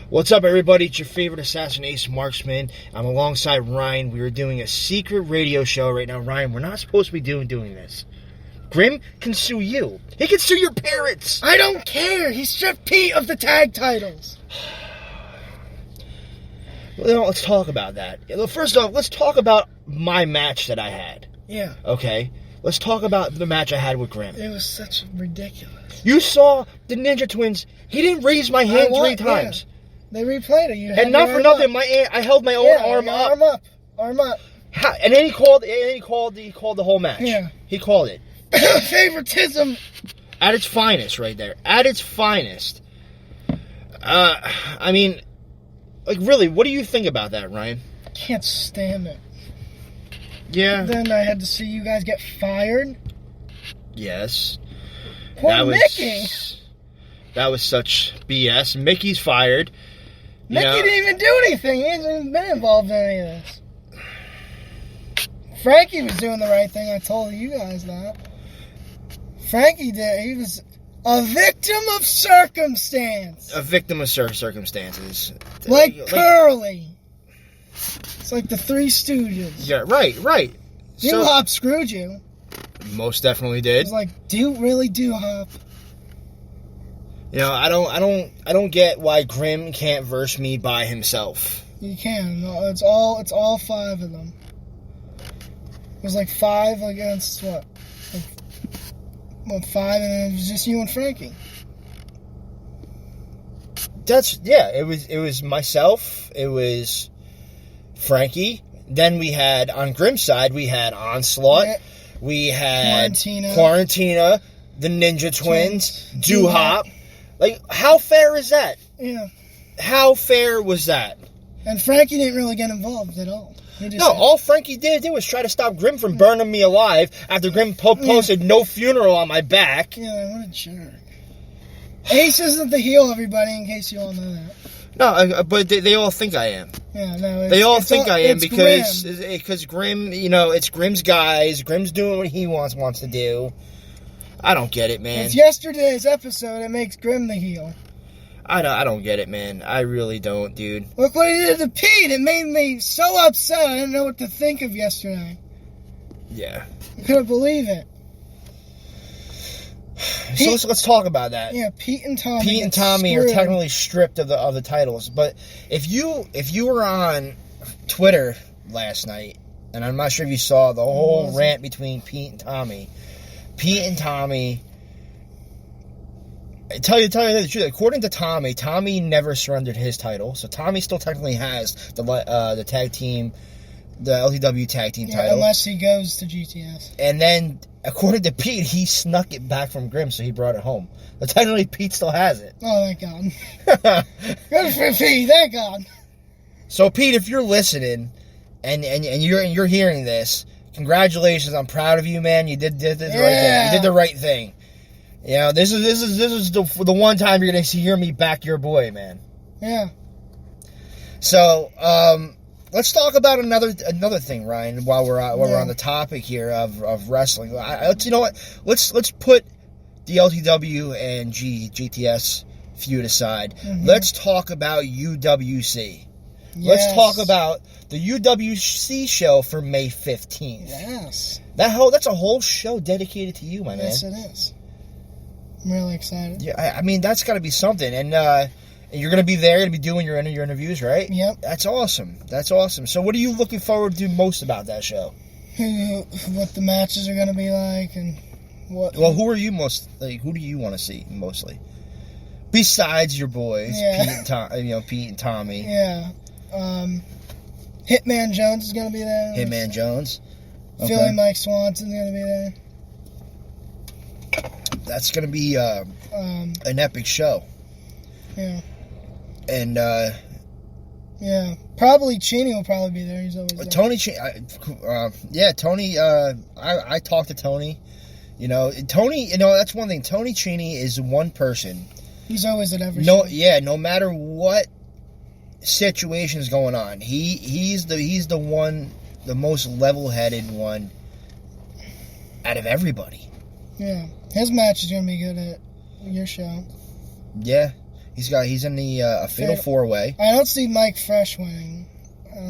What's up, everybody? It's your favorite assassin, Ace Marksman. I'm alongside Ryan. We are doing a secret radio show right now. Ryan, we're not supposed to be doing this. Grim can sue you. He can sue your parents. I don't care. He stripped Pete of the tag titles. Well, let's talk about that. First off, let's talk about my match that I had. Yeah. Okay? Let's talk about the match I had with Grim. It was such ridiculous. You saw the Ninja Twins. He didn't raise my hand 3 times. Yeah. They replayed it. And not for nothing, I held my own arm up. Arm up. And then he called the whole match. Yeah. He called it. Favoritism. At its finest, right there. At its finest. I mean, like, really, what do you think about that, Ryan? Can't stand it. Yeah. Then I had to see you guys get fired. Yes. Poor Mickey. That was such BS. Mickey's fired. Mickey didn't even do anything. He hasn't even been involved in any of this. Frankie was doing the right thing. I told you guys that. Frankie did. He was a victim of circumstance. A victim of circumstances. Like Curly. It's like the Three Stooges. Yeah, right. Doo-Hop screwed you. Most definitely did. It's like, Doo-Hop? You know, I don't get why Grim can't verse me by himself. You can. It's all 5 of them. It was like 5 against what? 5, and then it was just you and Frankie. It was myself, it was Frankie, then we had, on Grim's side, we had Onslaught, we had Quarantina, the Ninja Twins, Doo-Hop. Like, how fair is that? Yeah. How fair was that? And Frankie didn't really get involved at all. All Frankie did was try to stop Grim from burning me alive after Grim posted no funeral on my back. Yeah, what a jerk. Ace isn't the heel, everybody, in case you all know that. No, but they all think I am. Yeah, no. They all think I am because Grim, it's Grim's guys. Grim's doing what he wants to do. I don't get it, man. It's yesterday's episode. It makes Grim the heel. I don't get it, man. I really don't, dude. Look what he did to Pete. It made me so upset. I didn't know what to think of yesterday. Yeah. I couldn't believe it. So let's talk about that. Yeah, Pete and Tommy. Pete and Tommy are technically stripped of the titles, but if you were on Twitter last night, and I'm not sure if you saw the whole rant between Pete and Tommy. Pete and Tommy. Tell you the truth. According to Tommy never surrendered his title, so Tommy still technically has the tag team, the LTW tag team title, unless he goes to GTS. And then, according to Pete, he snuck it back from Grim, so he brought it home. But technically, Pete still has it. Oh, thank God! Good for Pete. Thank God. So, Pete, if you're listening and you're hearing this, congratulations! I'm proud of you, man. You did the right thing. You did the right thing. You know, this is the one time you're gonna hear me back your boy, man. Yeah. So, let's talk about another thing, Ryan. While we're on the topic here of wrestling, you know what? Let's put the LTW and GTS feud aside. Mm-hmm. Let's talk about UWC. Yes. Let's talk about the UWC show for May 15th. Yes. That's a whole show dedicated to you, my man. Yes, it is. I'm really excited. Yeah, I mean, that's got to be something. And you're going to be there, going to be doing your interviews, right? Yep. That's awesome. So what are you looking forward to most about that show? What the matches are going to be like and what... Well, who do you want to see mostly? Besides your boys, Pete and Tommy. Yeah. Hitman Jones is going to be there. Hitman Jones. Okay. Philly Mike Swanson's going to be there. That's going to be an epic show. Yeah. And, yeah. Probably Cheney will probably be there. He's always there. Tony, Tony, I talked to Tony. Tony, that's one thing. Tony Cheney is one person. He's always at every show. Yeah, no matter what situation's going on, he's the one, the most level-headed one out of everybody. Yeah. His match is going to be good at your show. Yeah. He's in the a Fatal 4-Way. I don't see Mike Fresh winning.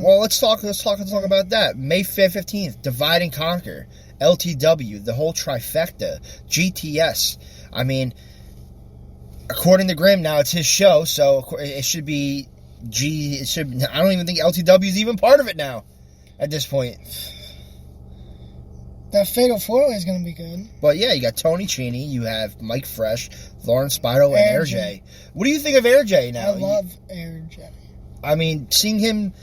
Well, let's talk about that. May 15th, Divide and Conquer, LTW, the whole trifecta, GTS. I mean, according to Grimm, now it's his show, so it should be I don't even think LTW is even part of it now at this point. That Fatal 4-Way is going to be good. But yeah, you got Tony Cheney, you have Mike Fresh, Lawrence Spiro, and Air J. What do you think of Air J now? I love Air J. I mean, seeing him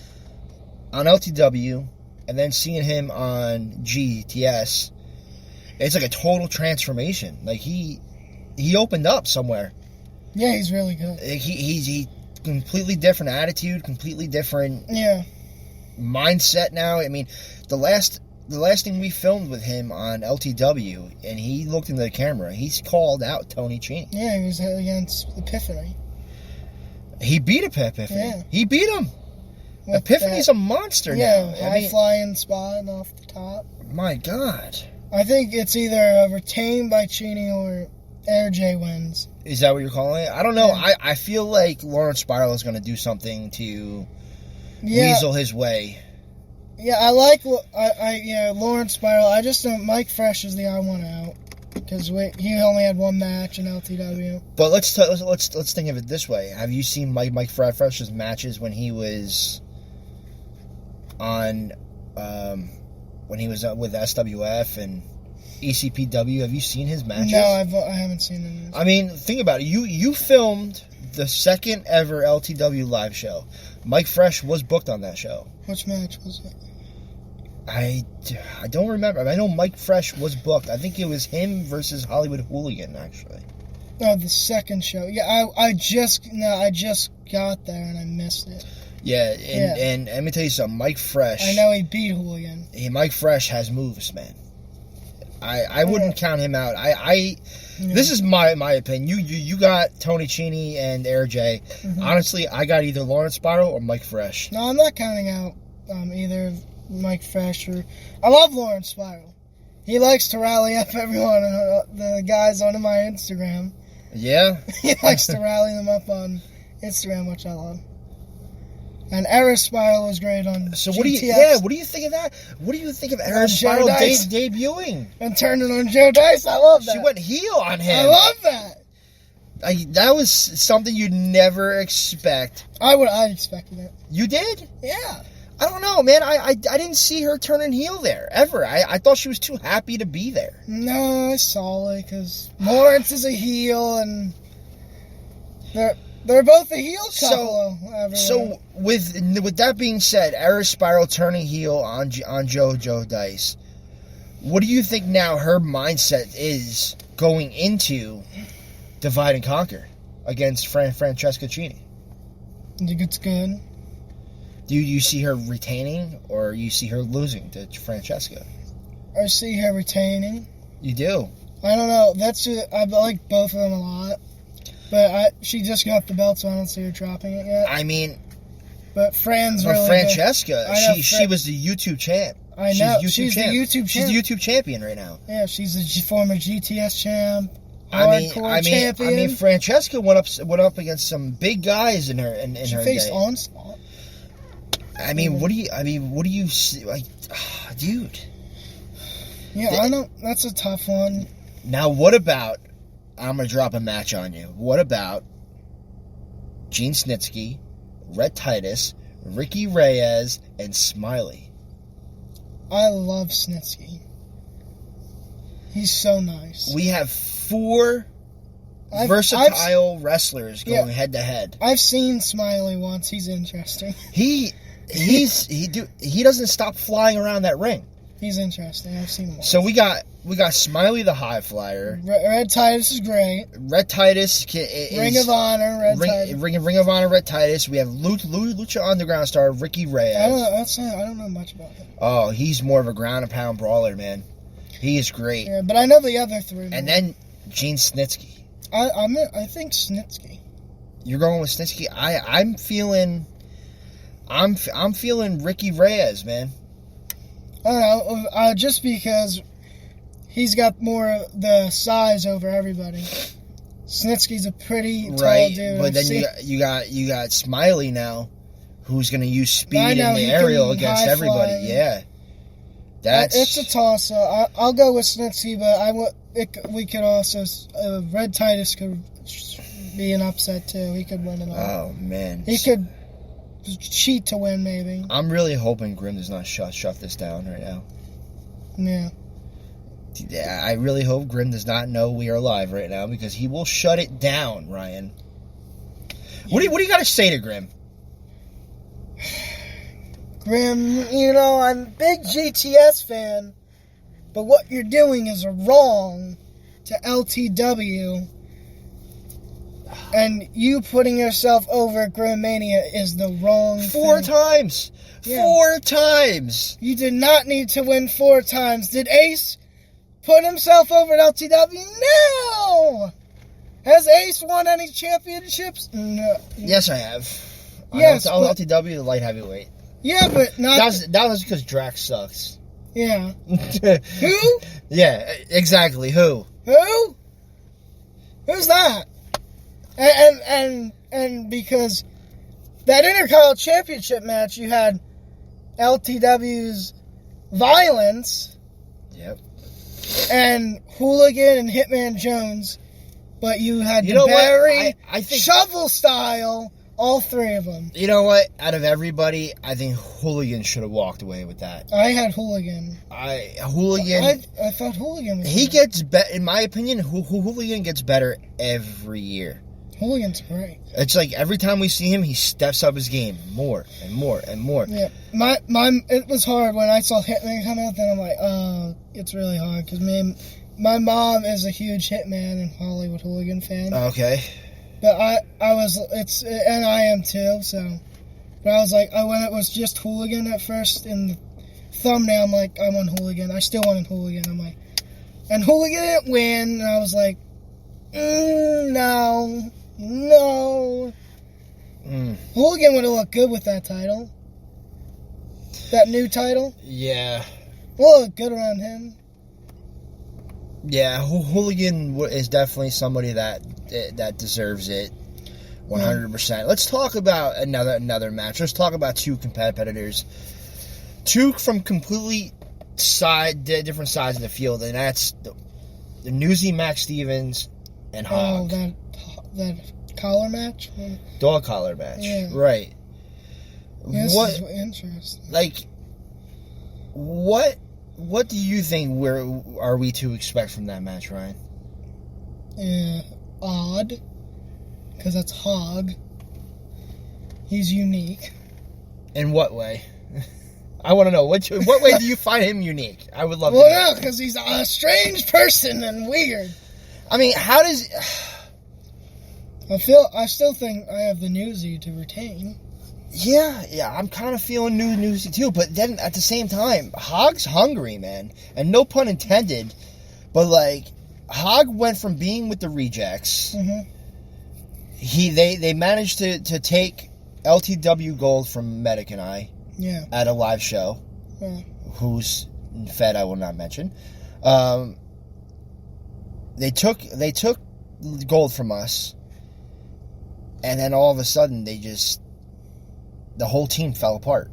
on LTW and then seeing him on GTS, it's like a total transformation. Like he opened up somewhere. Yeah, he's really good. He completely different attitude, completely different mindset now. I mean, the last thing we filmed with him on LTW, and he looked into the camera, he's called out Tony Cheney. Yeah, he was against Epiphany. He beat Epiphany. Yeah. He beat him. With Epiphany's a monster now. Yeah, high-flying spot off the top. My God. I think it's either retained by Cheney or Air J wins. Is that what you're calling it? I don't know. Yeah. I feel like Lawrence Spiro is going to do something to weasel his way. Yeah, I like Lawrence Spiro. I just don't. Mike Fresh is the I want out because he only had one match in LTW. But let's think of it this way. Have you seen Mike Fresh's matches when he was on with SWF and ECPW? Have you seen his matches? No, I haven't seen them. I mean, think about it. You filmed the second ever LTW live show. Mike Fresh was booked on that show. Which match was it? I don't remember. I know Mike Fresh was booked. I think it was him versus Hollywood Hooligan, actually. Oh, the second show. Yeah, I just got there and I missed it. Yeah, and let me tell you something. Mike Fresh. I know he beat Hooligan. Mike Fresh has moves, man. I wouldn't count him out. This is my opinion. You got Tony Cheney and Air J. Mm-hmm. Honestly, I got either Lawrence Spiro or Mike Fresh. No, I'm not counting out either Mike Fresh or... I love Lawrence Spiro. He likes to rally up everyone, the guys on my Instagram. Yeah? He likes to rally them up on Instagram, which I love. And Eris Spiro was great on So GTX. what do you think of that? What do you think of Eris Spiro debuting? And turning on Joe Dice, I love that. She went heel on him. I love that. That was something you'd never expect. I expected it. You did? Yeah. I don't know, man. I didn't see her turning heel there, ever. I thought she was too happy to be there. No, I saw it, because Lawrence is a heel, and they're both a heel couple. So with that being said, Eris Spiro turning heel on Joe Dice, what do you think now her mindset is going into Divide and Conquer against Francesca Cheney? I think it's good. Do you see her retaining, or you see her losing to Francesca? I see her retaining. You do? I don't know. I like both of them a lot. But she just got the belt, so I don't see her dropping it yet. I mean... But Francesca, she was the YouTube champ. I know. She's the YouTube champ. She's the YouTube champion right now. Yeah, she's the former GTS champ. Champion. I mean, Francesca went up against some big guys in her day. She faced Onslaught. I mean, what do you see? Like, dude. Yeah, I know. That's a tough one. Now, what about... I'm going to drop a match on you. What about Gene Snitsky, Rhett Titus, Ricky Reyes, and Smiley? I love Snitsky. He's so nice. We have 4 versatile wrestlers going head to head. I've seen Smiley once. He's interesting. He doesn't stop flying around that ring. He's interesting. I've seen him once. So we got Smiley the High Flyer. Red Titus is great. Red Titus is Ring of Honor. Titus. Ring of Honor. Red Titus. We have Lucha Underground star Ricky Reyes. I don't know much about him. Oh, he's more of a ground and pound brawler, man. He is great. Yeah, but I know the other 3. And then Gene Snitsky. I think Snitsky. You're going with Snitsky. I'm feeling Ricky Reyes, man. I don't know, just because he's got more of the size over everybody. Snitsky's a pretty tall right? dude. But then you got Smiley now, who's going to use speed in the aerial against everybody. Fly. Yeah, it's a toss. I'll go with Snitsky, but we could also Red Titus could be an upset too. He could win it all. Oh man, he could cheat to win maybe. I'm really hoping Grimm does not shut this down right now. Yeah. Yeah, I really hope Grimm does not know we are live right now because he will shut it down, Ryan. What do you got to say to Grimm? Grimm, I'm a big GTS fan, but what you're doing is wrong to LTW, and you putting yourself over at Grimm Mania is the wrong Four thing. times! Yeah. 4 times! You did not need to win 4 times. Did Ace put himself over at LTW? No! Has Ace won any championships? No. Yes, I have. Yes, LTW, the light heavyweight. Yeah, but not... That was because Drax sucks. Yeah. Who? Yeah, exactly. Who? Who's that? And because that Intercontinental Championship match, you had LTW's Violence. Yep. And Hooligan and Hitman Jones, but you had Barry, I think Shovel Style, all 3 of them. You know what? Out of everybody, I think Hooligan should have walked away with that. I had Hooligan. I thought Hooligan was he gets better, in my opinion, Hooligan gets better every year. Hooligan's great. It's like every time we see him, he steps up his game more and more and more. Yeah, it was hard when I saw Hitman come out. Then I'm like, oh, it's really hard because my mom is a huge Hitman and Hollywood Hooligan fan. Okay. But and I am too. So, but I was like, when it was just Hooligan at first in the thumbnail, I'm like, I want Hooligan. I still wanted Hooligan. I'm like, and Hooligan didn't win. And I was like, no. Hooligan would have looked good with that title. That new title. Yeah. We'll look good around him. Yeah, Hooligan is definitely somebody that deserves it 100%. Let's talk about another match. Let's talk about 2 competitors. 2 from completely different sides of the field, and that's the Newsy Max Stevens and Hog. Oh, that collar match? Dog collar match. Yeah. Right. Yeah, this is interesting. Like, what do you think are we to expect from that match, Ryan? Odd. Because that's Hog. He's unique. In what way? I want to know. What way do you find him unique? I would love to know. Well, no, because he's a strange person and weird. I mean, how does... I still think I have the Newsy to retain. Yeah, I'm kind of feeling Newsy too, but then at the same time, Hog's hungry, man. And no pun intended, but like, Hog went from being with the Rejects. Mm-hmm. They managed to take LTW gold from Medic and I. Yeah. At a live show. Yeah. Whose Fed I will not mention. They took gold from us, and then all of a sudden the whole team fell apart.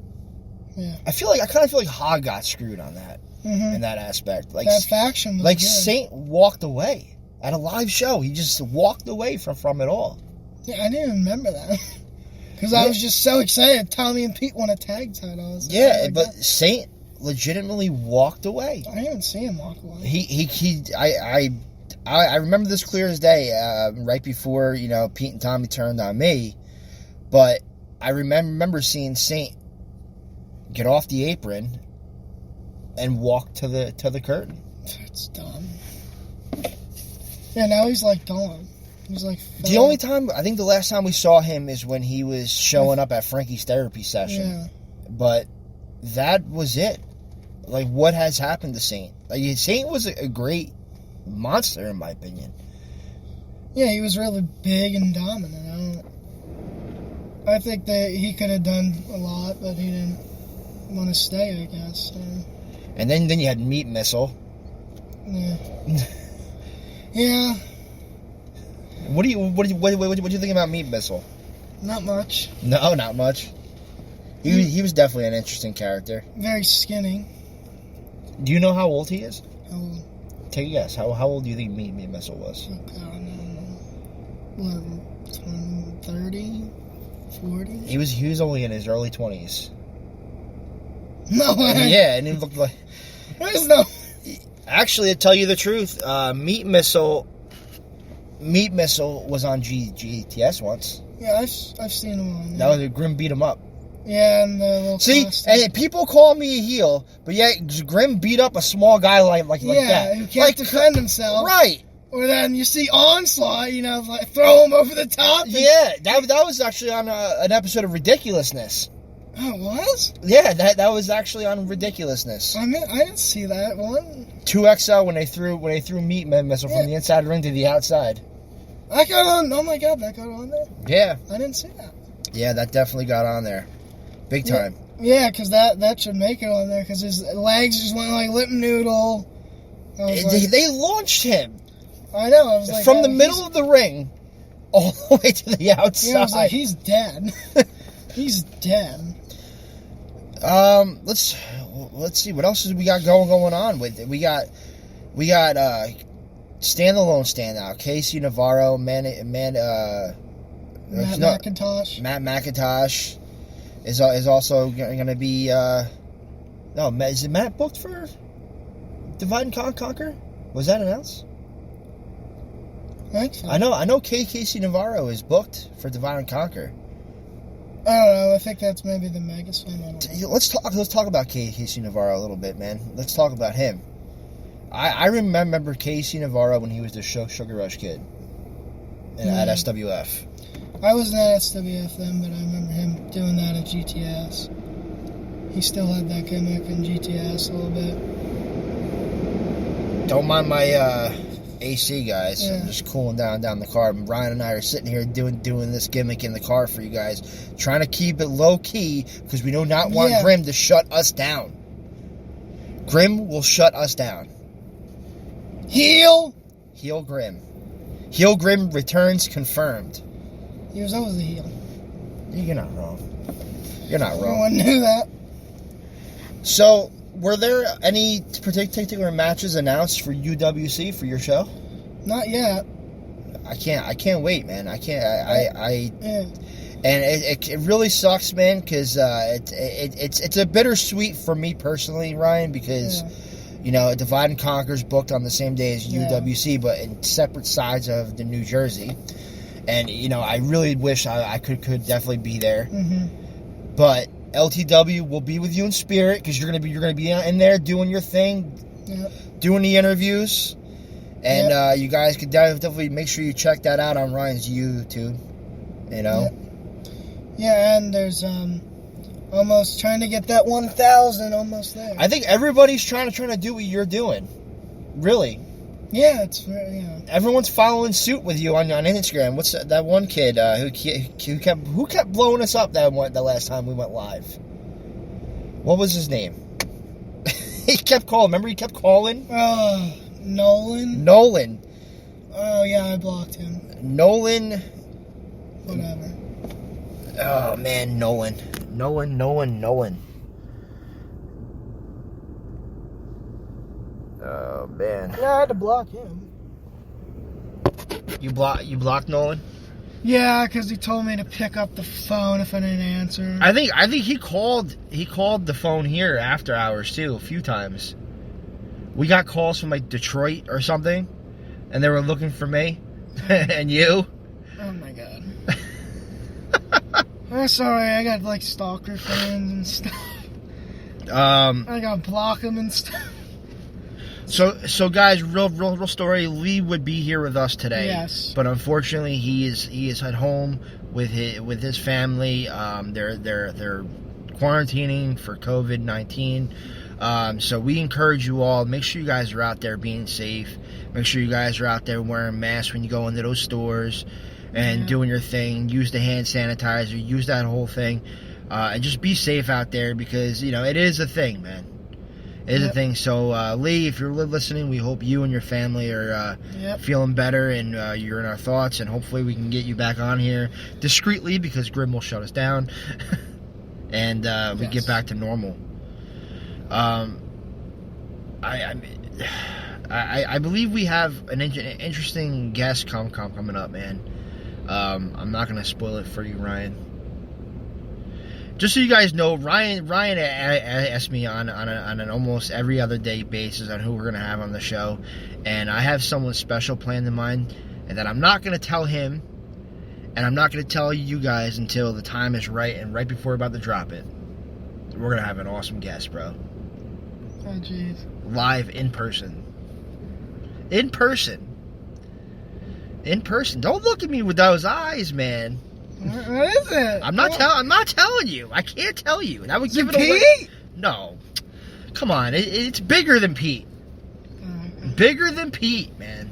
Yeah. I kind of feel like Hog got screwed on that in that aspect. Like that faction was like good. Saint walked away at a live show. He just walked away from it all. Yeah, I didn't even remember that. Because I was just so excited. Tommy and Pete won a tag title. Yeah, but Saint legitimately walked away. I didn't see him walk away. I remember this clear as day. Right before Pete and Tommy turned on me, but I remember seeing Saint get off the apron and walk to the curtain. That's dumb. Yeah, now he's like gone. He's like the only time, I think the last time we saw him is when he was showing up at Frankie's therapy session. Yeah. But that was it. Like, what has happened to Saint? Like, Saint was a great monster, in my opinion. Yeah, he was really big and dominant. I think that he could have done a lot, but he didn't want to stay, I guess. And then you had Meat Missile. Yeah. Yeah. What do you think about Meat Missile? Not much. No, not much. He was definitely an interesting character. Very skinny. Do you know how old he is? How old? Take a guess. How old do you think Meat Missile was? Oh, God, I don't know. 30? 40? He was only in his early 20s. No way. Yeah, and he looked like... There's no... Actually, to tell you the truth, Meat Missile was on GTS once. Yeah, I've seen him on there. That was Grim beat him up. Yeah, and the little See, costume. and people call me a heel, but yeah, Grim beat up a small guy like that. Yeah, who can't defend himself. Right. Or then you see Onslaught, like throw him over the top. Yeah, that was actually on an episode of Ridiculousness. Oh, it was? Yeah, that was actually on Ridiculousness. I didn't see that one. 2XL when they threw Meat Missile from the inside ring to the outside. I got on. Oh my God, that got on there. Yeah. I didn't see that. Yeah, that definitely got on there. Big time. Yeah, because that should make it on there, because his legs just went like lip noodle. They launched him. I know. I was like, from the middle of the ring all the way to the outside. Yeah, I was like, he's dead. He's dead. Let's see what else we got going on with it. We got standalone standout Casey Navarro, Matt McIntosh. Matt McIntosh is also going to be. Is it Matt booked for Divide and Conquer? Was that announced? I think so. I know. Casey Navarro is booked for Divide and Conquer. I don't know. I think that's maybe the Megas one. Let's talk about Casey Navarro a little bit, man. Let's talk about him. I remember Casey Navarro when he was the Sugar Rush Kid at SWF. I wasn't at SWF then, but I remember him doing that at GTS. He still had that gimmick in GTS a little bit. Don't mind my AC, guys. Yeah. I'm just cooling down the car. Ryan and I are sitting here doing this gimmick in the car for you guys, trying to keep it low key because we do not want Grim to shut us down. Grim will shut us down. Heel Grim. Heel Grim returns confirmed. He was always a heel. You're not wrong. You're not wrong. Everyone knew that. So, were there any particular matches announced for UWC for your show? Not yet. I can't wait, man. I can't. Yeah. And it really sucks, man, because it's a bittersweet for me personally, Ryan, because Divide and Conquer's booked on the same day as UWC, but in separate sides of the New Jersey. And I really wish I could definitely be there. Mm-hmm. But LTW will be with you in spirit because you're gonna be in there doing your thing, doing the interviews, and you guys could definitely make sure you check that out on Ryan's YouTube. Yeah, and there's almost trying to get that 1,000 almost there. I think everybody's trying to do what you're doing. Really. Yeah, it's everyone's following suit with you on Instagram. What's that one kid who kept blowing us up the last time we went live? What was his name? He kept calling. Remember, he kept calling. Nolan. Oh yeah, I blocked him. Nolan. Whatever. Oh man, Nolan. Oh man. Yeah, I had to block him. You blocked Nolan? Yeah, because he told me to pick up the phone if I didn't answer. I think he called the phone here after hours too a few times. We got calls from like Detroit or something, and they were looking for me and you. Oh my God. I'm sorry, I got like stalker friends and stuff. I gotta block them and stuff. So guys, real story. Lee would be here with us today. Yes. But unfortunately, he is at home with his family. They're quarantining for COVID-19. So we encourage you all. Make sure you guys are out there being safe. Make sure you guys are out there wearing masks when you go into those stores and doing your thing. Use the hand sanitizer. Use that whole thing, and just be safe out there because it is a thing, man. is a thing. So, Lee, if you're listening, we hope you and your family are feeling better, and you're in our thoughts, and hopefully we can get you back on here discreetly, because Grim will shut us down, and we get back to normal. I believe we have an interesting guest coming up, man. I'm not going to spoil it for you, Ryan. Just so you guys know, Ryan asked me on an almost every other day basis on who we're going to have on the show. And I have someone special planned in mind, and that I'm not going to tell him, and I'm not going to tell you guys until the time is right, and right before we're about to drop it. We're going to have an awesome guest, bro. Oh, jeez. Live in person. In person. Don't look at me with those eyes, man. What is it? I'm not telling you. I can't tell you. That would give it away. Pete? No. Come on. It's bigger than Pete. Okay. Bigger than Pete, man.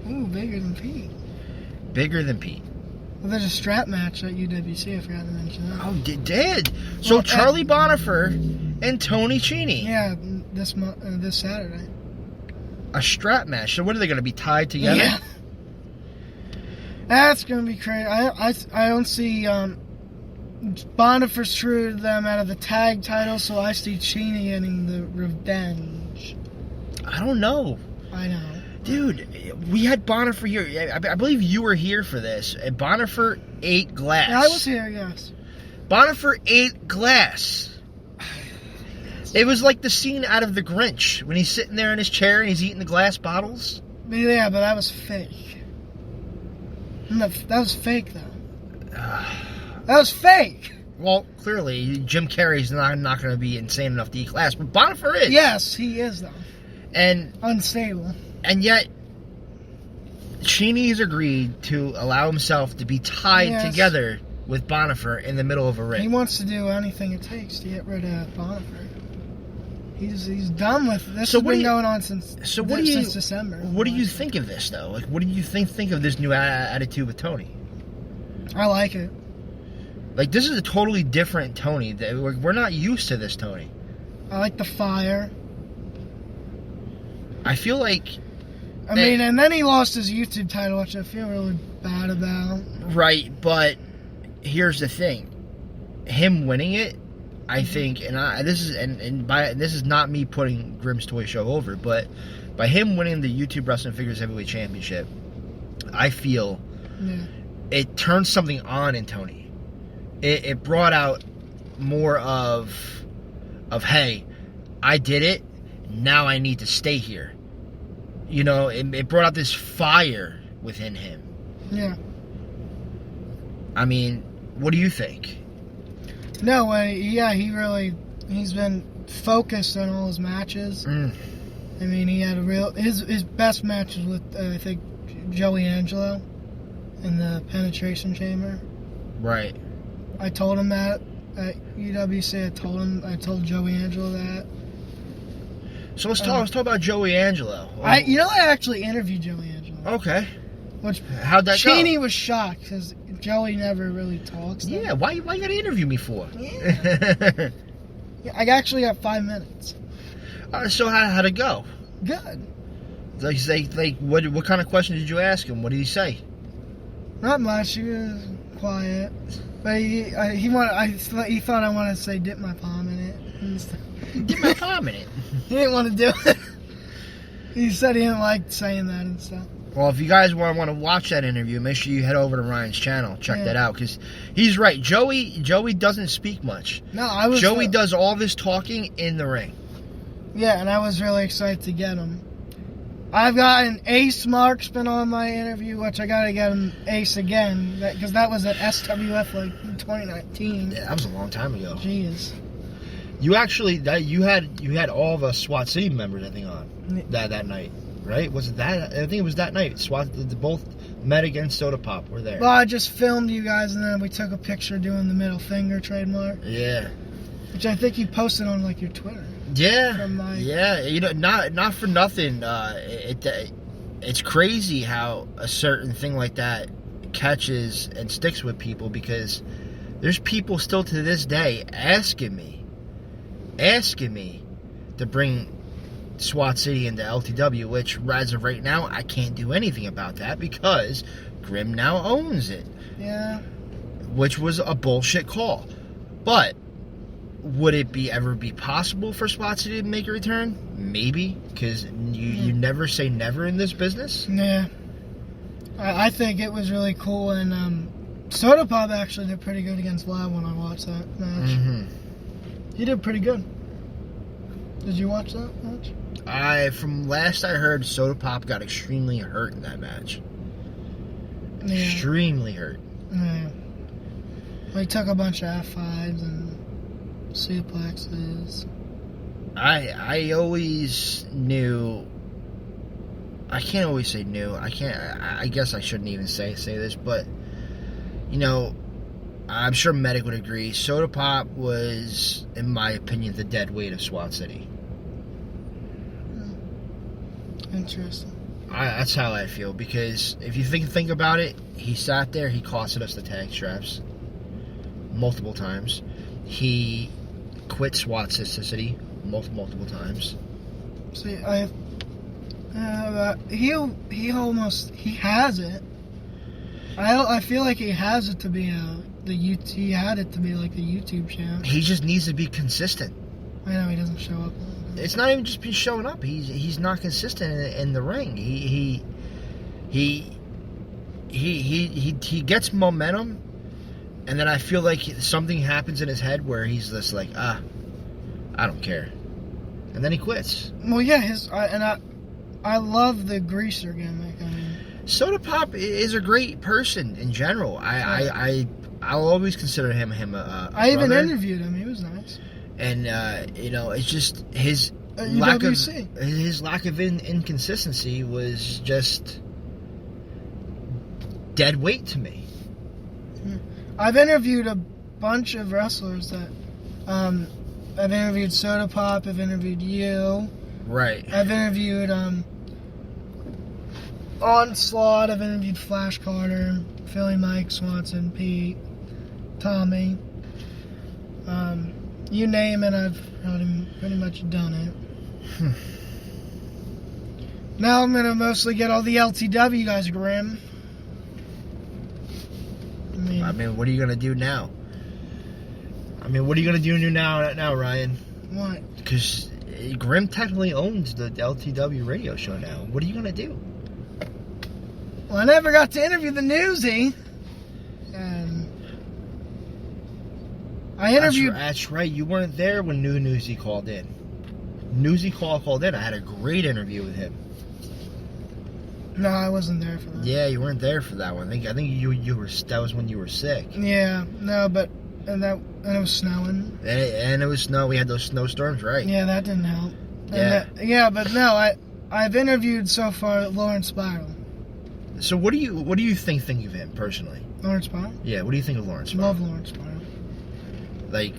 Ooh, bigger than Pete. Bigger than Pete. Well, there's a strap match at UWC. I forgot to mention that. Oh, did. So well, Charlie Bonifer and Tony Cheney. Yeah, this Saturday. A strap match. So what are they going to be tied together? Yeah. That's going to be crazy. I don't see Bonifer screwed them out of the tag title, so I see Cheney getting the revenge. I don't know. I know. Dude, we had Bonifer here. I believe you were here for this. Bonifer ate glass. Yeah, I was here, yes. Bonifer ate glass. It was like the scene out of The Grinch when he's sitting there in his chair and he's eating the glass bottles. Yeah, but that was fake. That was fake, though. That was fake. Well, clearly, Jim Carrey's not going to be insane enough to eat glass, but Bonifer is. Yes, he is, though. And unstable. And yet, Cheney's agreed to allow himself to be tied together with Bonifer in the middle of a ring. He wants to do anything it takes to get rid of Bonifer. He's done with this. Has been going on since December. What do you think of this, though? Like, what do you think of this new attitude with Tony? I like it. Like, this is a totally different Tony. We're not used to this Tony. I like the fire. I feel like... I mean, and then he lost his YouTube title, which I feel really bad about. Right, but here's the thing. Him winning it, I think, this is not me putting Grimm's Toy Show over, but by him winning the YouTube Wrestling Figures Heavyweight Championship, I feel it turned something on in Tony. It brought out more of hey, I did it, now I need to stay here. You know, it brought out this fire within him. Yeah. I mean, what do you think? No, he's been focused on all his matches. I mean, he had his best matches with, I think, Joey Angelo in the Penetration Chamber. Right. I told him that at UWC. I told Joey Angelo that. So let's talk about Joey Angelo. I actually interviewed Joey Angelo. Okay. How'd that go? Cheney was shocked because Joey never really talks. Yeah, why you gotta interview me for? Yeah. I actually got 5 minutes. So how'd it go? Good. What kind of question did you ask him? What did he say? Not much. He was quiet, but he thought I wanted to say dip my palm in it. Dip my palm in it. He didn't want to do it. He said he didn't like saying that and stuff. Well, if you guys want to watch that interview, make sure you head over to Ryan's channel. Check that out, because he's right. Joey doesn't speak much. No, Joey does all this talking in the ring. Yeah, and I was really excited to get him. I've got an ace marksman on my interview, which I got to get an ace again, because that was at SWF like 2019. Yeah, that was a long time ago. Jeez. You actually you had all the SWAT City members, I think, on that night, right? Was it that? I think it was that night. SWAT, both Med against Soda Pop were there. Well, I just filmed you guys, and then we took a picture doing the middle finger trademark. Yeah. Which I think you posted on like your Twitter. Yeah. Yeah. You know, not for nothing. It's crazy how a certain thing like that catches and sticks with people, because there's people still to this day asking me to bring SWAT City into LTW, which as of right now, I can't do anything about that because Grimm now owns it. Yeah. Which was a bullshit call. But would it ever be possible for SWAT City to make a return? Maybe, because you never say never in this business. Yeah. I think it was really cool, and Soda Pop actually did pretty good against Vlad when I watched that match. Mm-hmm. He did pretty good. Did you watch that match? From last I heard, Soda Pop got extremely hurt in that match. Yeah. Extremely hurt. Yeah. He took a bunch of F5s and suplexes. I always knew. I can't always say knew. I guess I shouldn't even say this, but I'm sure Medic would agree. Soda Pop was, in my opinion, the dead weight of SWAT City. Interesting. That's how I feel, because if you think about it, he sat there, he costed us the tag straps multiple times. He quit SWAT City multiple times. See, he has it. I feel like he has it to be he had it to be like the YouTube channel. He just needs to be consistent. I know he doesn't show up. It's not even just showing up. He's not consistent in the ring. He gets momentum, and then I feel like something happens in his head where he's just like, I don't care, and then he quits. Well, yeah, I love the greaser gimmick. Soda Pop is a great person in general. I'll always consider him a I even brother. interviewed him. He was nice. And it's just his lack of inconsistency was just dead weight to me. I've interviewed a bunch of wrestlers that I've interviewed Soda Pop. I've interviewed you. Right. I've interviewed Onslaught. I've interviewed Flash Carter, Philly Mike, Swanson, Pete, Tommy. You name it, I've pretty much done it. Now I'm gonna mostly get all the LTW guys, Grimm. I mean, what are you gonna do now? What are you gonna do now, Ryan? What? Because Grimm technically owns the LTW radio show now. What are you gonna do? Well, I never got to interview the Newsy. I interviewed. That's right. You weren't there when Newsy called in. Newsy called in. I had a great interview with him. No, I wasn't there for that. Yeah, you weren't there for that one. I think you were. That was when you were sick. Yeah. No, but and it was snowing. And it was snow. We had those snowstorms, right? Yeah, that didn't help. Yeah. But no, I've interviewed so far Lawrence Spiral. So what do you think of him personally? Lawrence Spiral? Yeah. What do you think of Lawrence Spiral? Love Lawrence Spiral. Like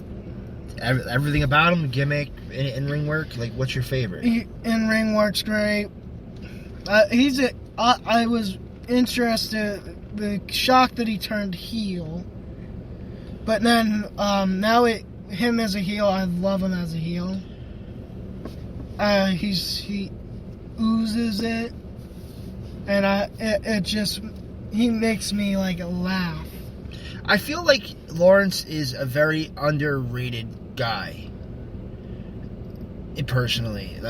everything about him, gimmick, in ring work. Like, what's your favorite? In ring work's great. I was interested, the shock that he turned heel, but then now him as a heel, I love him as a heel. He oozes it, and he makes me like laugh. I feel like Lawrence is a very underrated guy. Personally,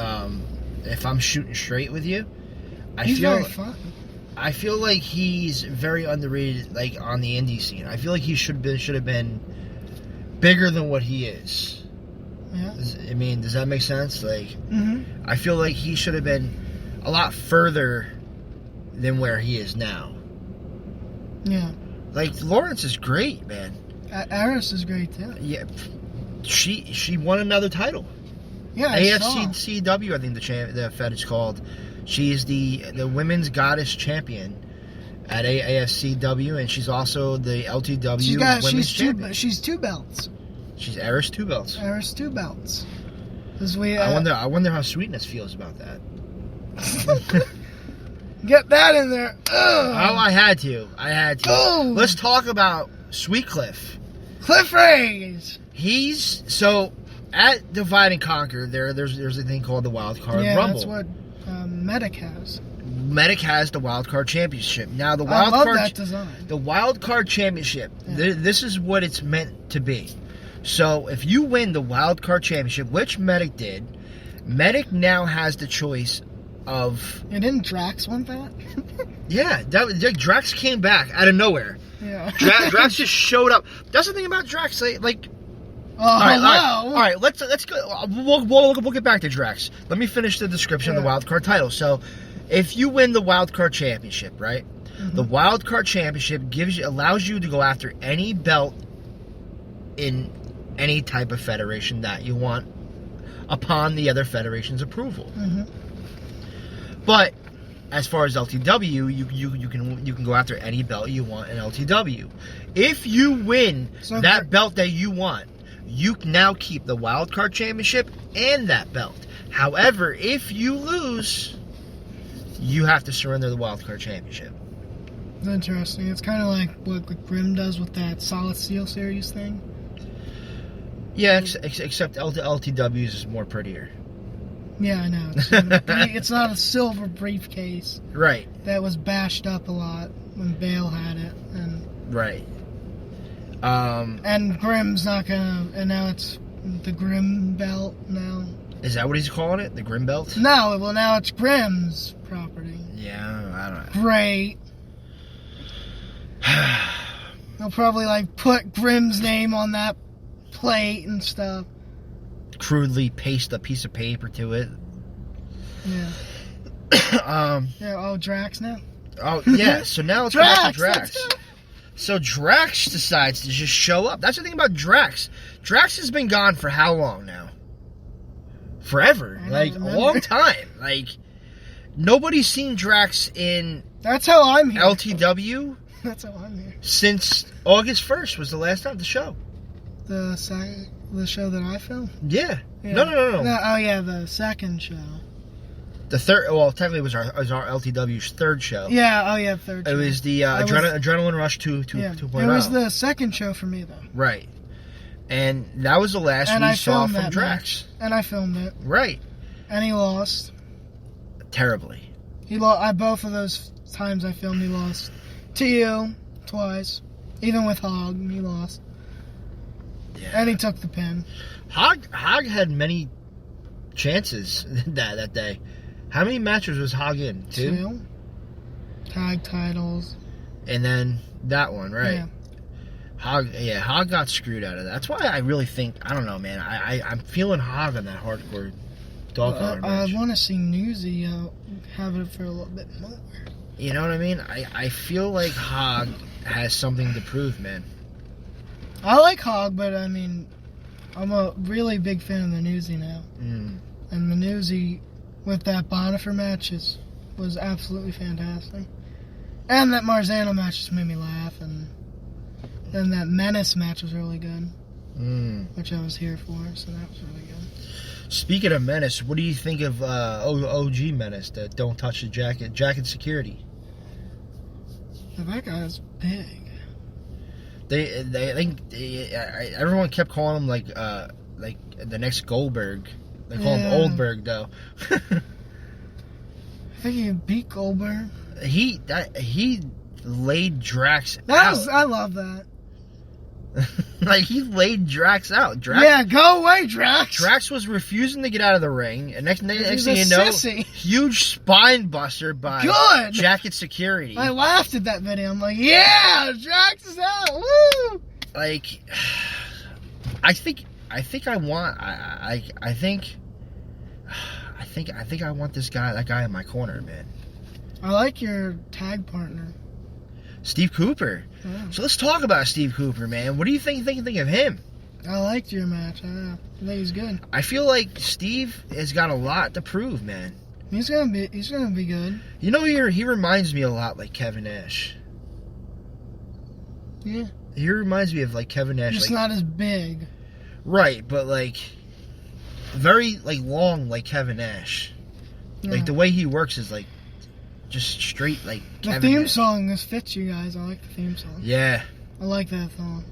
if I'm shooting straight with you, He's very fun. I feel like he's very underrated, like on the indie scene. I feel like he should have been bigger than what he is. Yeah. Does that make sense? Like, Mm-hmm. I feel like he should have been a lot further than where he is now. Yeah. Like, Lawrence is great, man. Eris is great too. Yeah, she won another title. Yeah, AFC-CW, I think the Fed is called. She is the women's goddess champion at AFCW, and she's also the LTW women's champion. She's two belts. She's Eris 2 belts. Eris 2 belts. I wonder how Sweetness feels about that. Get that in there. Ugh. Oh, I had to. Oh. Let's talk about Sweet Cliff. Cliff Ray's. at Divide and Conquer, there's a thing called the Wild Card Yeah, Rumble. that's what Medic has. Medic has the Wild Card Championship. Now the I Wild love Card that design. The Wild Card Championship. Yeah. This is what it's meant to be. So if you win the Wild Card Championship, which Medic did, Medic now has the choice of. And didn't Drax want that? Yeah, Drax came back out of nowhere. Yeah. Drax just showed up. That's the thing about Drax. Like, Oh, all right. Let's go. We'll get back to Drax. Let me finish the description of the Wild Card title. So, if you win the Wild Card Championship, right? Mm-hmm. The Wild Card Championship allows you to go after any belt in any type of federation that you want, upon the other federation's approval. Mm-hmm. But as far as LTW, you can go after any belt you want in LTW. If you win that belt that you want, you now keep the Wild Card Championship and that belt. However, if you lose, you have to surrender the Wild Card Championship. It's interesting. It's kind of like what Grimm does with that Solid Steel Series thing. Yeah, except LTW's is more prettier. Yeah, I know. It's not a silver briefcase. Right. That was bashed up a lot when Bale had it. Right. And Grimm's not gonna... And now it's the Grimm belt now. Is that what he's calling it? The Grimm belt? No, well now it's Grimm's property. Yeah, I don't know. Great. They'll probably put Grimm's name on that plate and stuff. Crudely paste a piece of paper to it. Yeah. Drax now? Oh, yeah. So now let's go back to Drax. So Drax decides to just show up. That's the thing about Drax. Drax has been gone for how long now? Forever. A long time. Nobody's seen Drax in... That's how I'm here. LTW. That's how I'm here. Since August 1st was the last time the show. The show that I filmed? Yeah. Yeah. No. Oh, yeah, the second show. The third, well, technically it was our LTW's third show. Yeah, third show. It was the Adrenaline Rush 2.0. It was the second show for me, though. Right. And that was the last we saw from Drax. And I filmed it. Right. And he lost. Terribly. He lost. Both of those times I filmed, he lost. To you, twice. Even with Hog, he lost. Yeah. And he took the pin. Hog had many chances that day. How many matches was Hog in? Two? Tag titles. And then that one, right? Yeah. Hog got screwed out of that. That's why I really think, I don't know, man. I'm feeling Hog on that hardcore dog collar match. I want to see Newsy have it for a little bit more. You know what I mean? I feel like Hog has something to prove, man. I like Hog, but I mean, I'm a really big fan of the Newsy now. Mm. And the Newsy with that Bonifer match was absolutely fantastic. And that Marzano match just made me laugh. And then that Menace match was really good. Which I was here for, so that was really good. Speaking of Menace, what do you think of OG Menace, that don't touch the jacket security? That guy's big. They think everyone kept calling him like the next Goldberg. They call him Oldberg though. I think he beat Goldberg. He laid Drax out. I love that. He laid Drax out. Go away, Drax. Drax was refusing to get out of the ring, and next thing you know, sissy. Huge spine buster by jacket security. I laughed at that video. I'm like, yeah, Drax is out. Woo! I think I want that guy in my corner, man. I like your tag partner, Steve Cooper. Yeah. So let's talk about Steve Cooper, man. What do you think of him? I liked your match. I think he's good. I feel like Steve has got a lot to prove, man. He's gonna be good. You know, he reminds me a lot like Kevin Nash. Yeah. He reminds me of Kevin Nash. Just not as big. Right, but very long like Kevin Nash. Yeah. The way he works is just straight the Kevin theme Nash. song. This fits you guys. I like the theme song. Yeah. I like that song.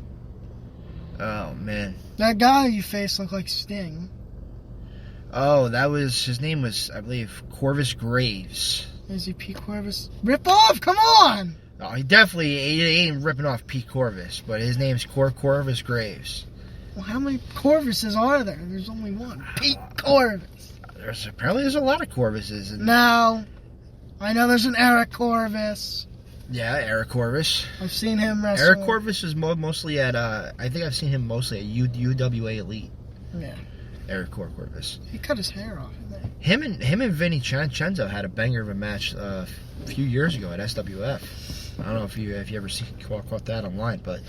Oh, man. That guy you faced looked like Sting. Oh, his name was, I believe, Corvus Graves. Is he Pete Corvus? Rip off, come on! Oh, he ain't ripping off Pete Corvus, but his name's Corvus Graves. Well, how many Corvuses are there? There's only one. Pete Corvus. Apparently there's a lot of Corvuses. No. I know there's an Eric Corvus. Yeah, Eric Corvus. I've seen him wrestle. Eric Corvus is mostly at, I think I've seen him mostly at UWA Elite. Yeah. Eric Corvus. He cut his hair off, didn't he? Him and Vinny Cenzo had a banger of a match a few years ago at SWF. I don't know if you ever caught that online, but...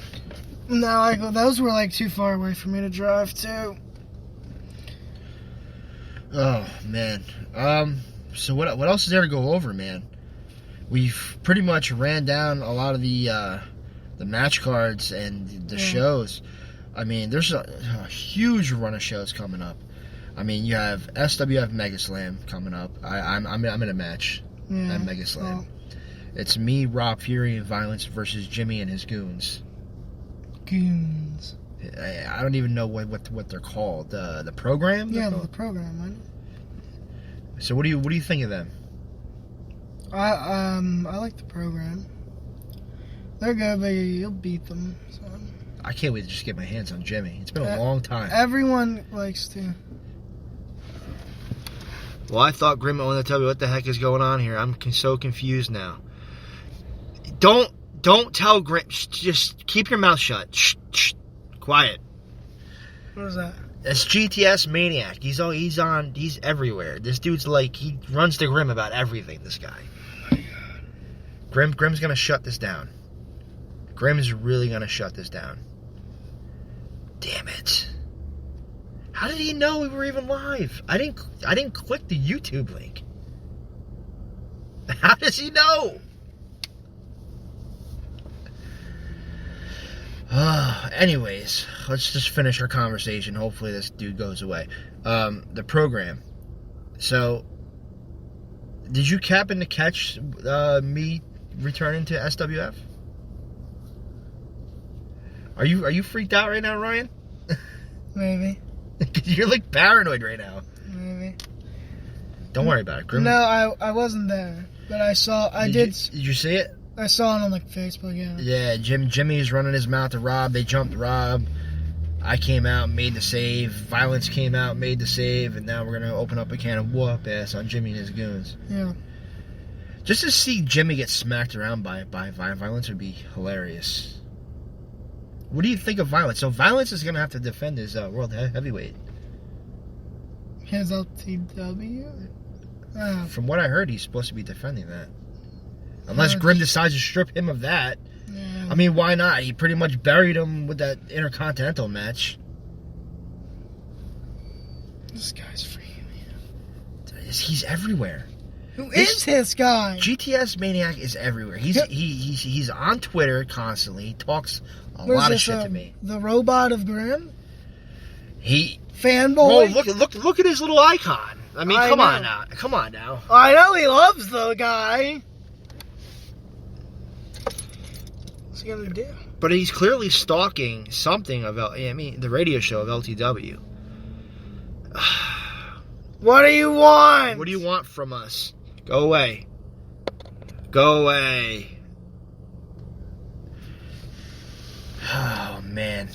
No, those were like too far away for me to drive to. Oh, man. So what else is there to go over, man? We've pretty much ran down a lot of the match cards and the shows. I mean, there's a huge run of shows coming up. I mean, you have SWF Mega Slam coming up. I'm in a match at Mega Slam. Well, it's me, Rob Fury, and Violence versus Jimmy and his goons. Goons. I don't even know what they're called. The program? Yeah, the program. I know. So what do you think of them? I like the program. They're good, but you'll beat them. So. I can't wait to just get my hands on Jimmy. It's been a long time. Everyone likes to. Well, I thought Grim wanted to tell me what the heck is going on here. I'm so confused now. Don't tell Grim. Just keep your mouth shut. Shh. Quiet. What is that? That's GTS Maniac. He's everywhere. This dude's like, he runs to Grim about everything, this guy. Oh my God. Grim's gonna shut this down. Grim's really gonna shut this down. Damn it. How did he know we were even live? I didn't click the YouTube link. How does he know? Anyways, let's just finish our conversation. Hopefully this dude goes away. The program. So, did you happen to catch me returning to SWF? Are you freaked out right now, Ryan? Maybe. You're like paranoid right now. Maybe. Don't worry about it. Grim. No, I wasn't there, but did you see it? I saw it on like Facebook. Yeah. Yeah, Jimmy's running his mouth to Rob. They jumped Rob. I came out, made the save. Violence came out, made the save, and now we're gonna open up a can of whoop ass on Jimmy and his goons. Yeah. Just to see Jimmy get smacked around by Violence would be hilarious. What do you think of Violence? So Violence is gonna have to defend his world heavyweight. His LTW. Oh. From what I heard, he's supposed to be defending that. Unless Grim decides to strip him of that. Yeah. I mean, why not? He pretty much buried him with that Intercontinental match. This guy's freaking me out. He's everywhere. Who is this guy? GTS Maniac is everywhere. He's on Twitter constantly. He talks a lot of shit to me. The robot of Grim? He fanboy. Oh, look at his little icon. I mean, come on now. I know he loves the guy. What's he gonna do? But he's clearly stalking something of the radio show of LTW. What do you want? What do you want from us? Go away. Go away. Oh, man.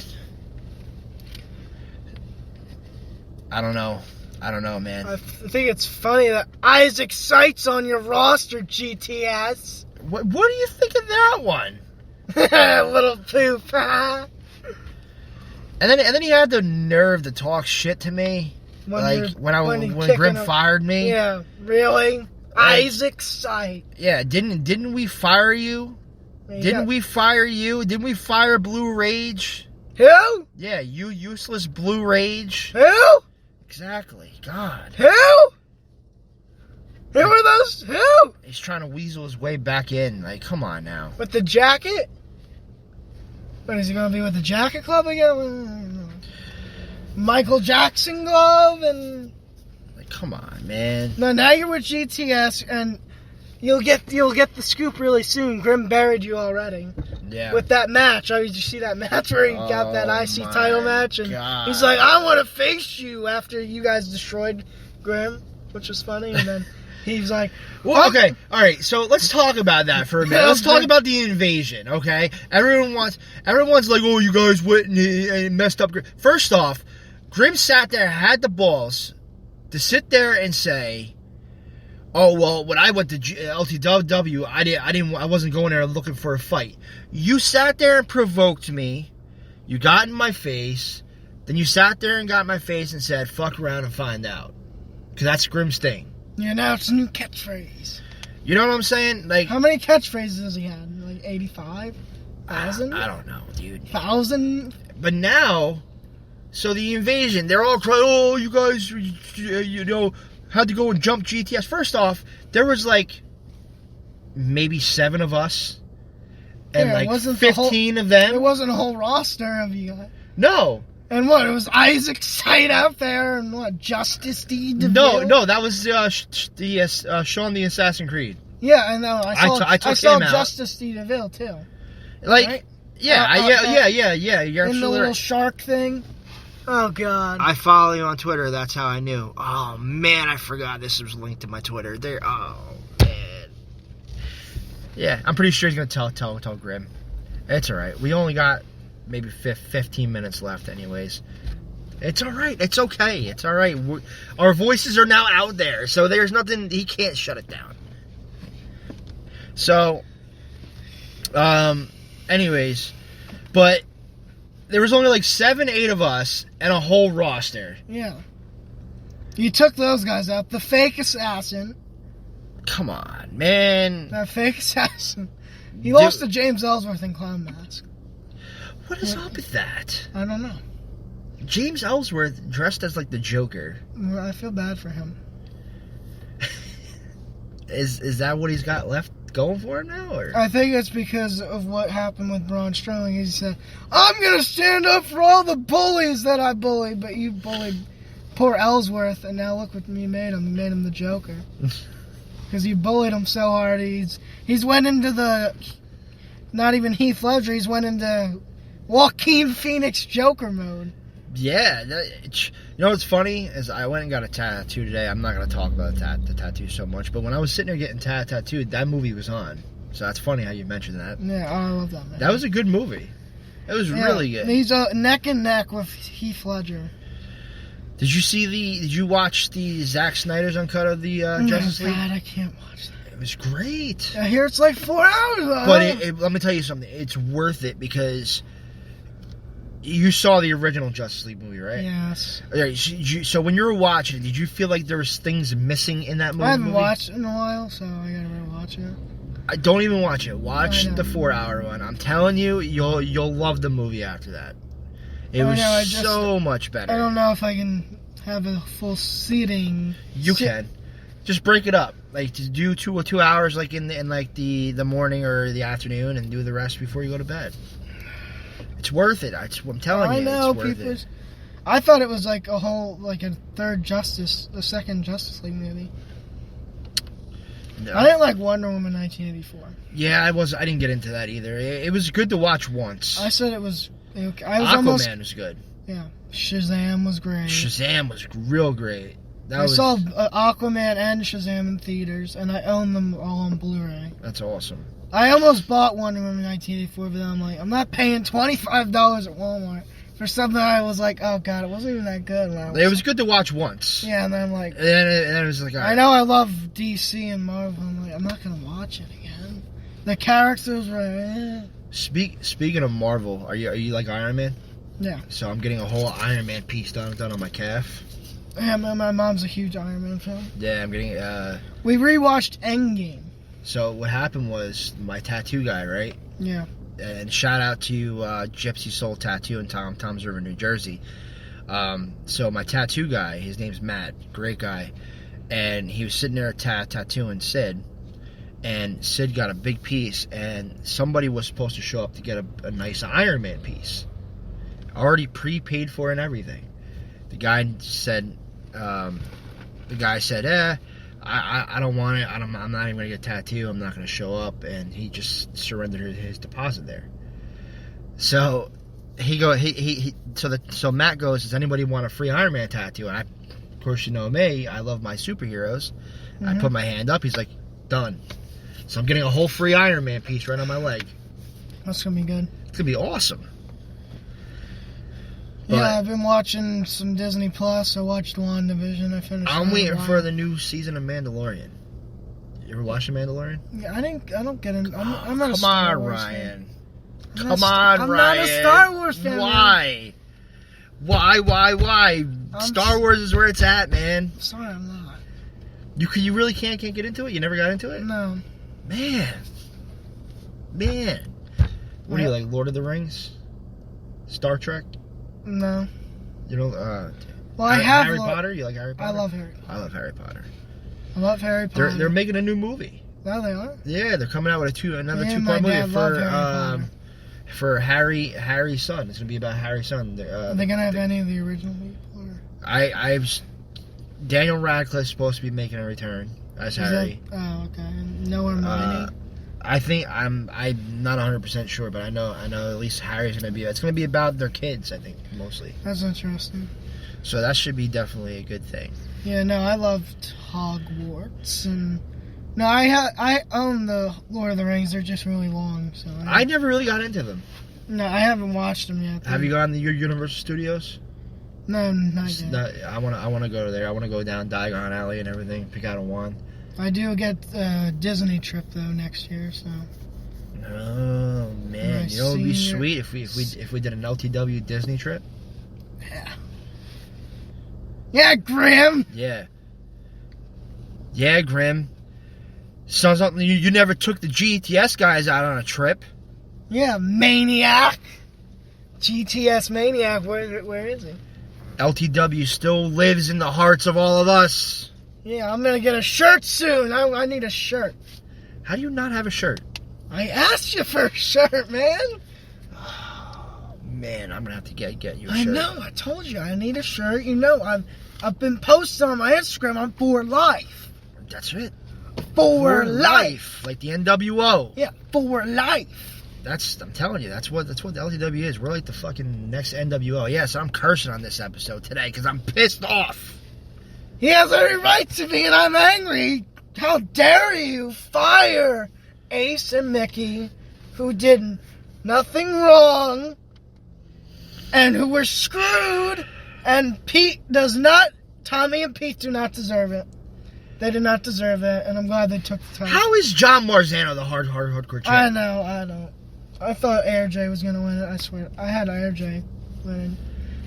I don't know, man. I think it's funny that Isaac Seitz on your roster, GTS. What do you think of that one? Little poop. And then he had the nerve to talk shit to me. When Grim fired me. Yeah, really? Isaac Seitz. Yeah, didn't we fire you? Didn't we fire you? Didn't we fire Blue Rage? Who? Yeah, you useless Blue Rage. Who? Exactly. God. Who? Who are those? Who? He's trying to weasel his way back in. Like, come on now. With the jacket? What, is he going to be with the Jacket Club again? Michael Jackson glove and... Like, come on, man. No, now you're with GTS and you'll get the scoop really soon. Grim buried you already. with that match. Did you see that match where he got that IC title match? And he's like, I want to face you after you guys destroyed Grimm, which was funny. And then he's like, well, okay, all right, so let's talk about that for a minute. Let's talk about the invasion, okay? Everyone's like, oh, you guys went and messed up Grimm. First off, Grimm sat there, had the balls to sit there and say, oh, well, when I went to LTW, I wasn't going there looking for a fight. You sat there and provoked me. You got in my face. Then you sat there and got in my face and said, fuck around and find out. Because that's Grimm's thing. Yeah, now it's a new catchphrase. You know what I'm saying? Like, how many catchphrases has he had? Like 85,000? I don't know, dude. 1,000? But now, so the invasion, they're all crying, oh, you guys, you know, had to go and jump GTS. First off, there was like maybe 7 of us and like 15 of them. It wasn't a whole roster of you guys. No. And what? It was Isaac Sight out there and what? Justice D. DeVille? No, that was Sean the Assassin Creed. Yeah, I know. I saw him Justice D. DeVille too. Like, right? Yeah. You're in the little right. shark thing. Oh, God. I follow you on Twitter. That's how I knew. Oh, man, I forgot this was linked to my Twitter. Oh, man. Yeah, I'm pretty sure he's going to tell Grimm. It's all right. We only got maybe 15 minutes left anyways. It's all right. It's okay. It's all right. Our voices are now out there, so there's nothing. He can't shut it down. So, anyways, but there was only like 7, 8 of us and a whole roster. Yeah. You took those guys out. The fake assassin. Come on, man. That fake assassin. He lost to James Ellsworth in Clown Mask. What is up with that? I don't know. James Ellsworth dressed as like the Joker. I feel bad for him. Is that what he's got left going for him now? Or? I think it's because of what happened with Braun Strowling. He said, I'm going to stand up for all the bullies that I bullied, but you bullied poor Ellsworth, and now look what you made him. You made him the Joker. Because you bullied him so hard, he's went into the, not even Heath Ledger, he's went into Joaquin Phoenix Joker mode. Yeah, you know what's funny is I went and got a tattoo today. I'm not going to talk about the tattoo so much, but when I was sitting there getting tattooed, that movie was on. So that's funny how you mentioned that. Yeah, I love that movie. That was a good movie. It was really good. He's neck and neck with Heath Ledger. Did you watch the Zack Snyder's uncut of the Justice League? God, I can't watch that. It was great. I hear it's like 4 hours though. But let me tell you something. It's worth it because you saw the original Justice League movie, right? Yes. So when you were watching, did you feel like there was things missing in that movie? I haven't watched it in a while, so I gotta rewatch it. I don't even watch it. Watch the 4-hour one. I'm telling you, you'll love the movie after that. It was so much better. I don't know if I can have a full seating. You can. Just break it up. Like, to do 2 hours, like in like the morning or the afternoon, and do the rest before you go to bed. It's worth it. I'm telling you, it's worth it. I thought it was like a second Justice League movie. No. I didn't like Wonder Woman 1984. Yeah, I didn't get into that either. It was good to watch once. I said it was. Aquaman was good. Yeah, Shazam was great. Shazam was real great. I saw Aquaman and Shazam in theaters, and I own them all on Blu-ray. That's awesome. I almost bought Wonder Woman 1984, but then I'm like, I'm not paying $25 at Walmart for something I was like, oh god, it wasn't even that good. It was good to watch once. Yeah, and then I'm like, and then it was like, I know I love DC and Marvel. I'm like, I'm not gonna watch it again. The characters were. Speaking of Marvel, are you like Iron Man? Yeah. So I'm getting a whole Iron Man piece done on my calf. Yeah, my mom's a huge Iron Man fan. Yeah, I'm getting. We rewatched Endgame. So what happened was my tattoo guy, right? Yeah. And shout out to Gypsy Soul Tattoo in Toms River, New Jersey. So my tattoo guy, his name's Matt, great guy, and he was sitting there tattooing Sid, and Sid got a big piece, and somebody was supposed to show up to get a nice Iron Man piece, already prepaid for and everything. The guy said, I don't want it. I'm not even going to get a tattoo. I'm not going to show up. And he just surrendered his deposit there. So so Matt goes, does anybody want a free Iron Man tattoo? And of course, you know me, I love my superheroes. Mm-hmm. I put my hand up. He's like, done. So I'm getting a whole free Iron Man piece right on my leg. That's gonna be good. It's gonna be awesome. But yeah, I've been watching some Disney Plus. I watched WandaVision. I finished. I'm waiting for the new season of Mandalorian. You ever watch The Mandalorian? Yeah, I don't get in. I'm not a Come Star on, Wars Ryan. fan. Come on, I'm Ryan. not a Star Wars fan. Why? Man. Why? Star Wars is where it's at, man. Sorry, I'm not. You really can't get into it? You never got into it? No. Man. What do you like, Lord of the Rings? Star Trek? No. You know, well, I have Harry Potter? You like Harry Potter? I love Harry Potter. I love Harry Potter. I love Harry Potter. They're making a new movie. No, they are? Yeah, they're coming out with another two-part movie for Harry's son. It's gonna be about Harry's son. Are they gonna have any of the original people? Daniel Radcliffe's supposed to be making a return as Harry. Okay. No Hermione. I think I'm not 100% sure, but I know at least Harry's gonna be. It's gonna be about their kids, I think, mostly. That's interesting. So that should be definitely a good thing. Yeah, no, I loved Hogwarts, and no, I own the Lord of the Rings. They're just really long, so I never really got into them. No, I haven't watched them yet. Have you gone to your Universal Studios? No, not yet. I wanna go there. I wanna go down Diagon Alley and everything. Pick out a wand. I do get a Disney trip though next year, so. Oh man, you know it'd be sweet if we did an LTW Disney trip. Yeah. Yeah, Grim. Yeah, Grim. Sounds like you never took the GTS guys out on a trip. Yeah, Maniac. GTS Maniac. Where is he? LTW still lives in the hearts of all of us. Yeah, I'm gonna get a shirt soon. I need a shirt. How do you not have a shirt? I asked you for a shirt, man. Oh, man, I'm gonna have to get you a shirt. I know. I told you I need a shirt. You know, I've been posting on my Instagram. I'm for life. That's it. For life. Like the NWO. Yeah, for life. I'm telling you, that's what the LTW is. We're like the fucking next NWO. Yes, I'm cursing on this episode today because I'm pissed off. He has every right to be, and I'm angry. How dare you fire Ace and Mickey, who did nothing wrong, and who were screwed, and Tommy and Pete do not deserve it. They did not deserve it, and I'm glad they took the time. How is John Marzano the hardcore champ? I know, I don't. I thought AirJ was going to win it, I swear. I had AirJ winning.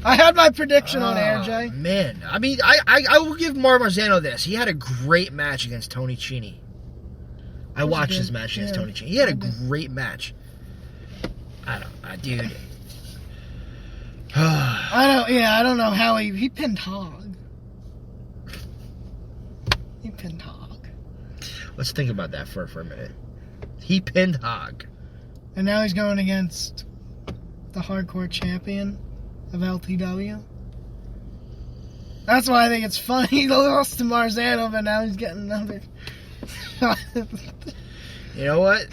I had my prediction on AirJ. Man, I mean, I will give Marzano this. He had a great match against Tony Cini. I watched his match against Tony Cini. He had a great match. Dude. I don't know how he pinned Hog. He pinned Hog. Let's think about that for a minute. He pinned Hog. And now he's going against the hardcore champion of LTW. That's why I think it's funny. He lost to Marzano, but now he's getting another. You know what?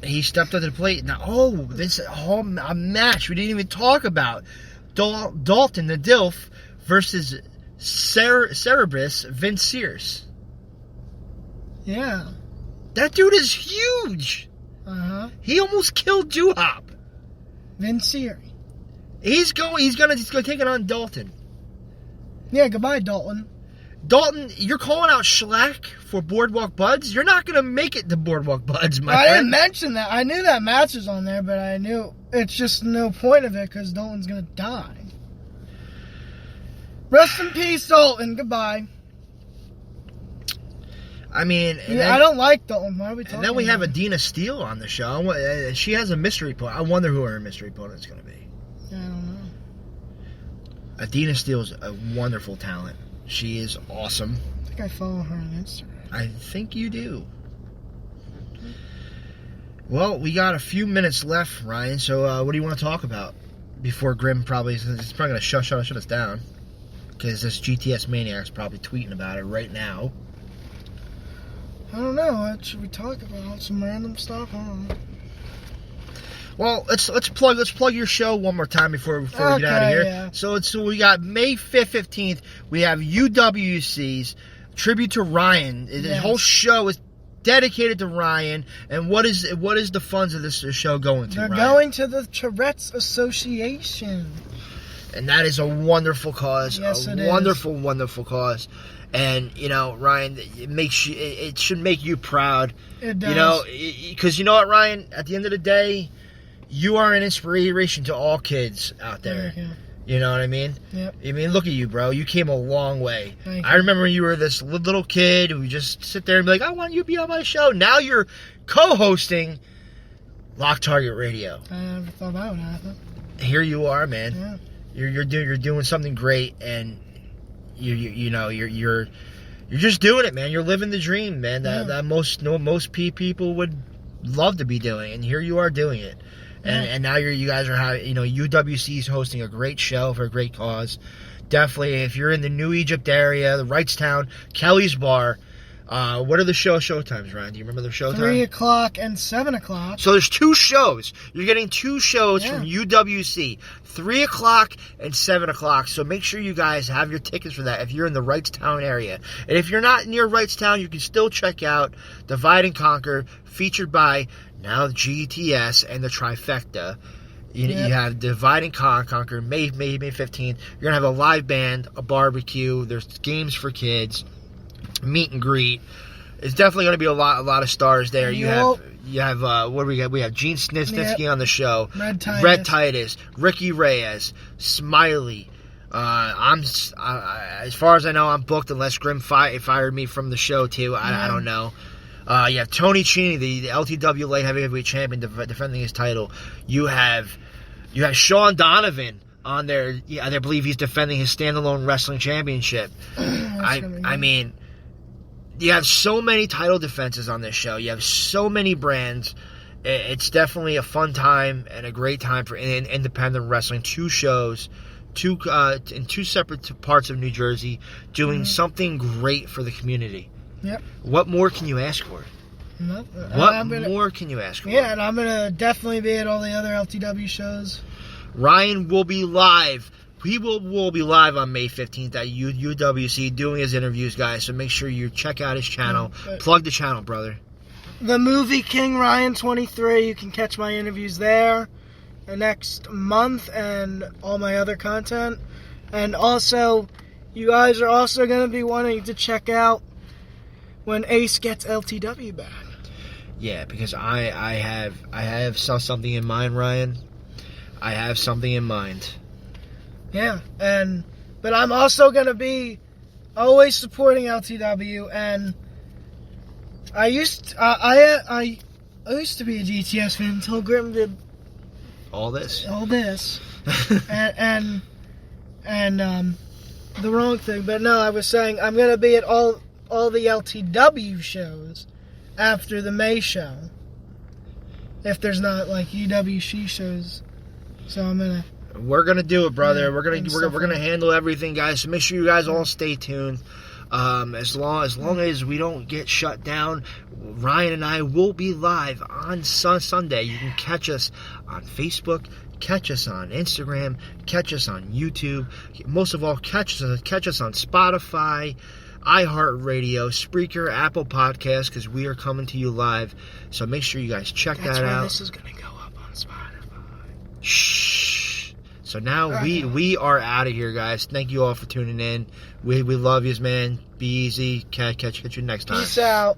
He stepped up to the plate. Now, this whole match we didn't even talk about. Dalton, the DILF, versus Cerebus, Vince Sears. Yeah. That dude is huge. Uh-huh. He almost killed Doo-Hop. Vince Sears. He's going to take it on Dalton. Yeah, goodbye, Dalton. Dalton, you're calling out Schlack for Boardwalk Buds? You're not going to make it to Boardwalk Buds, my friend. I didn't mention that. I knew that match was on there, but I knew it's just no point of it because Dalton's going to die. Rest in peace, Dalton. Goodbye. I mean... I don't like Dalton. Why are we talking And then we have about Adina Steele on the show. She has a mystery opponent. I wonder who her mystery opponent's going to be. I don't know. Adina Steele's a wonderful talent. She is awesome. I think I follow her on Instagram. I think you do. Well, we got a few minutes left, Ryan, so what do you want to talk about? Before Grim probably going to shut us down. Because this GTS Maniac's probably tweeting about it right now. I don't know. What should we talk about? Some random stuff? I don't know. Well, let's plug your show one more time before we get out of here. Yeah. So we got May 5th, 15th. We have UWC's tribute to Ryan. The whole show is dedicated to Ryan. And what is the funds of this show going to? They're Ryan? going to the Tourette's Association. And that is a wonderful cause. Yes, it wonderful, wonderful cause. And Ryan, it should make you proud. It does. Because you know what, Ryan? At the end of the day, you are an inspiration to all kids out there. You know what I mean? Yep. I mean, look at you, bro. You came a long way. Thank I remember when you were this little kid who would just sit there and be like, I want you to be on my show. Now you're co-hosting Lock Target Radio. I never thought that would happen. Here you are, man. Yeah. You're doing something great, and you're just doing it, man. You're living the dream, man. That most people would love to be doing, and here you are doing it. And now you guys are having, UWC is hosting a great show for a great cause. Definitely, if you're in the New Egypt area, the Wrightstown, Kelly's Bar. What are the show times, Ryan? Do you remember the show time? 3 o'clock and 7 o'clock. So there's 2 shows. You're getting 2 shows from UWC. 3 o'clock and 7 o'clock. So make sure you guys have your tickets for that if you're in the Wrightstown area. And if you're not near Wrightstown, you can still check out Divide and Conquer, featured by now GTS and the Trifecta. You have Divide and Conquer, May 15th. You're going to have a live band, a barbecue. There's games for kids. Meet and greet. It's definitely going to be a lot of stars there. You have what do we got? We have Gene Snitsky on the show. Red Titus, Ricky Reyes, Smiley. As far as I know, I'm booked unless Grim fired me from the show too. I don't know. You have Tony Cheney, the LTW light heavyweight champion, defending his title. You have Sean Donovan on there. Yeah, I believe he's defending his standalone wrestling championship. I mean, you have so many title defenses on this show. You have so many brands. It's definitely a fun time and a great time for independent wrestling. 2 shows, in 2 separate parts of New Jersey, doing something great for the community. Yep. What more can you ask for? What more can you ask for? Yeah, and I'm going to definitely be at all the other LTW shows. Ryan will be live. He will be live on May 15th at UWC doing his interviews, guys. So make sure you check out his channel. Plug the channel, brother. The Movie King Ryan 23. You can catch my interviews there the next month and all my other content. And also, you guys are also going to be wanting to check out when Ace gets LTW back. Yeah, because I have something in mind, Ryan. I have something in mind. Yeah, but I'm also going to be always supporting LTW, and I used to be a GTS fan until Grim did all this, and the wrong thing. But no, I was saying I'm going to be at all the LTW shows after the May show, if there's not like UWC shows. So I'm gonna. We're gonna do it, brother. We're gonna handle everything, guys. So make sure you guys all stay tuned. As long as we don't get shut down, Ryan and I will be live on Sunday. You can catch us on Facebook, catch us on Instagram, catch us on YouTube. Most of all, catch us on Spotify, iHeartRadio, Spreaker, Apple Podcasts, because we are coming to you live. So make sure you guys check that out. This is gonna go up on Spotify. Shh. So now we are out of here, guys. Thank you all for tuning in. We love yous, man. Be easy. Catch you next time. Peace out.